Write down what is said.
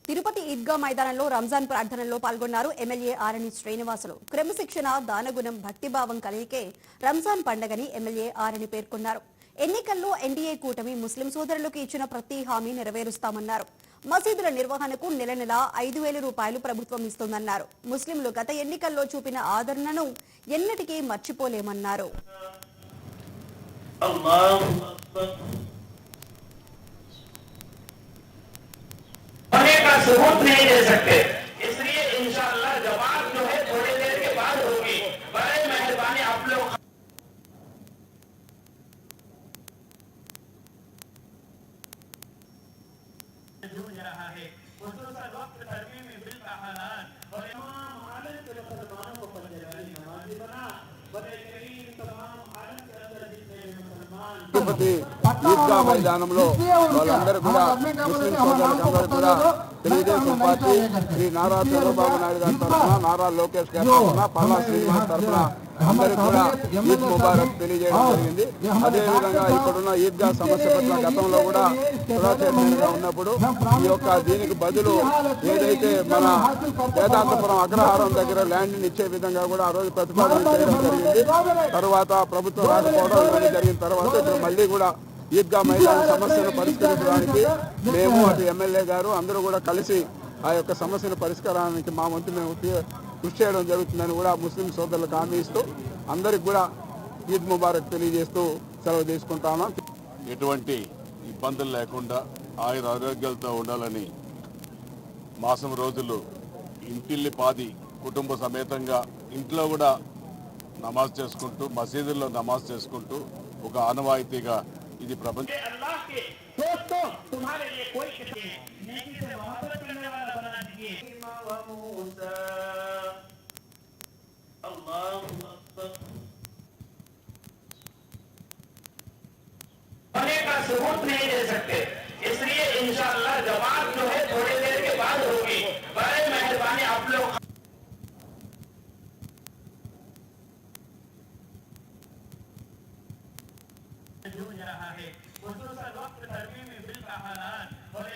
తిరుపతి ఈద్గా మైదానంలో రంజాన్ ప్రార్థనల్లో పాల్గొన్నారు ఎమ్మెల్యే ఆరణి శ్రీనివాసులు. క్రమశిక్షణ, దానగుణం, భక్తిభావం కలిగికే రంజాన్ పండగని ఎమ్మెల్యే ఆరణి పేర్కొన్నారు. ఎన్నికల్లో ఎన్డీఏ కూటమి ముస్లిం సోదరులకు ఇచ్చిన ప్రతి హామీ నెరవేరుస్తామన్నారు. మసీదుల నిర్వహణకు నెల 5,000 రూపాయలు ప్రభుత్వం ఇస్తుందన్నారు. ముస్లింలు గత ఎన్నికల్లో చూపిన ఆదరణను ఎన్నటికీ మర్చిపోలేమన్నారు. सबूत नहीं दे सकते, इसलिए इंशाअल्लाह जवाब जो है थोड़ी देर के बाद होगी। बड़े मेहरबानी आप लोग जूझ रहा है खुसूसन वक्त तरमीम बिल का हालात और तमाम आलम के मुसलमानों को पंजगारी नमाजी बना बड़े करीम तमाम आलम के अंदर जितने मुसलमान తిరుపతి ఈద్గా మైదానంలో వాళ్ళందరూ కూడా ముస్లిం సోదరులందరూ కూడా తెలుగుదేశం పార్టీ శ్రీ నారా చంద్రబాబు నాయుడు గారి తరఫున, నారా లోకేష్ గారి తరఫున, పల్లా శ్రీనివాస్ తరఫున అందరికీ కూడా ఈద్ ముబారక్ తెలియజేయడం జరిగింది. అదేవిధంగా ఇప్పుడున్న ఈద్గా సమస్య పట్ల గతంలో కూడా చైర్మన్గా ఉన్నప్పుడు ఈ యొక్క దీనికి బదులు ఏదైతే మన వేదాంతపురం అగ్రహారం దగ్గర ల్యాండ్ని ఇచ్చే విధంగా కూడా ఆ రోజు ప్రతిపాదన చేయడం జరిగింది. తర్వాత ప్రభుత్వం రాకపోవడం ఇవన్నీ జరిగిన తర్వాత ఇప్పుడు మళ్ళీ కూడా ఈద్గా మైదాన సమస్యను పరిష్కరించడానికి మేము అటు ఎమ్మెల్యే గారు అందరూ కూడా కలిసి ఆ యొక్క సమస్యను పరిష్కారానికి మా వంతు మేము కృషి చేయడం జరుగుతుందని కూడా ముస్లిం సోదరులకు హామీ ఇస్తూ అందరికి కూడా ఈద్ ముబారక్ తెలియజేస్తూ సెలవు తీసుకుంటాను. ఎటువంటి ఇబ్బందులు లేకుండా ఆయుర ఆరోగ్యాలతో ఉండాలని మాసం రోజులు ఇంటిల్లి పాది కుటుంబ సమేతంగా ఇంట్లో కూడా నమాజ్ చేసుకుంటూ, మసీదుల్లో నమాజ్ చేసుకుంటూ ఒక ఆనవాయితీగా ఇది ప్రపంచ होने का सबूत नहीं दे सकते, इसलिए इंशाअल्लाह जवाब जो है थोड़ी देर के बाद होगी। बड़े मेहरबानी आप लोग जूझ रहा है खुसूसन वक्त तरमीम बिल का हालात और